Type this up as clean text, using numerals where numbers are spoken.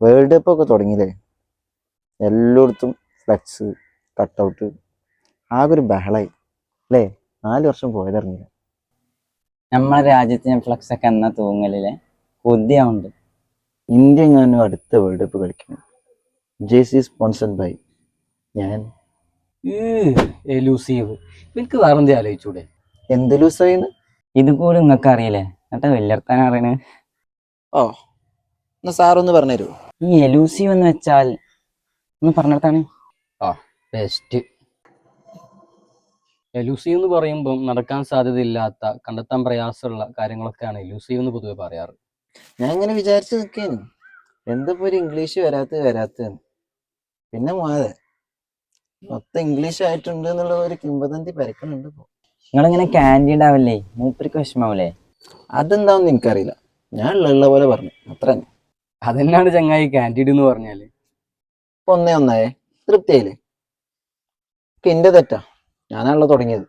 World cup ഒക്കെ തുടങ്ങിയില്ലേ? എല്ലായിടത്തും ഫ്ലെക്സ്, കട്ടൗട്ട്, ആകെ ഒരു ബഹളായി അല്ലേ? 4 വർഷം പോയതറിഞ്ഞില്ല. നമ്മളെ രാജ്യത്തിന് ഫ്ലക്സ് ഒക്കെ എന്നാ തൂങ്ങലില്ലേ? കൊതിയാവുണ്ട്. ഇന്ത്യ എങ്ങാനും അടുത്ത വേൾഡ് കപ്പ് കളിക്കണം. ജേഴ്സി സ്പോൺസർഡ് ബൈ ഞാൻ. എലൂസീവ് എനിക്ക് വേറെന്തേ ആലോചിച്ചൂടെ? എന്ത് ലൂസായിന്ന്? ഇത് പോലും നിങ്ങൾക്ക് അറിയില്ലേ? എന്നിട്ട് വലിയർത്താൻ അറിയണേ. ഓ, എന്നാ സാറൊന്ന് പറഞ്ഞുതരുമോ? ഈ എലൂസീവ് എന്ന് വെച്ചാൽ ഒന്ന് പറഞ്ഞിടത്താണ്. ബെസ്റ്റ്. എലൂസീവ് എന്ന് പറയുമ്പം നടക്കാൻ സാധ്യതയില്ലാത്ത, കണ്ടെത്താൻ പ്രയാസമുള്ള കാര്യങ്ങളൊക്കെയാണ് എലൂസീവ് എന്ന് പൊതുവെ പറയാറ്. ഞാൻ ഇങ്ങനെ വിചാരിച്ചു നിൽക്കേന്, എന്തപ്പോ ഒരു ഇംഗ്ലീഷ് വരാത്തതെന്ന്. പിന്നെ പോകാതെ മൊത്തം ഇംഗ്ലീഷ് ആയിട്ടുണ്ട് എന്നുള്ള ഒരു കിംവദന്തി പരക്കുന്നുണ്ട് ഇപ്പൊ. നിങ്ങളിങ്ങനെ ക്യാൻഡീഡ് ആവില്ലേ? മൂപ്പർക്ക് വിഷമാവൂലേ? അതെന്താണെന്ന് എനിക്കറിയില്ല. ഞാൻ ഉള്ള പോലെ പറഞ്ഞു, അത്ര തന്നെ. അതന്നെയാണ് ചങ്ങായി കാൻഡിഡ് എന്ന് പറഞ്ഞാല്. ഇപ്പൊ ഒന്നേ ഒന്നായേ, തൃപ്തിയായില്ലേ? ഇപ്പൊ എന്റെ തെറ്റാ, ഞാനാണല്ലോ തുടങ്ങിയത്.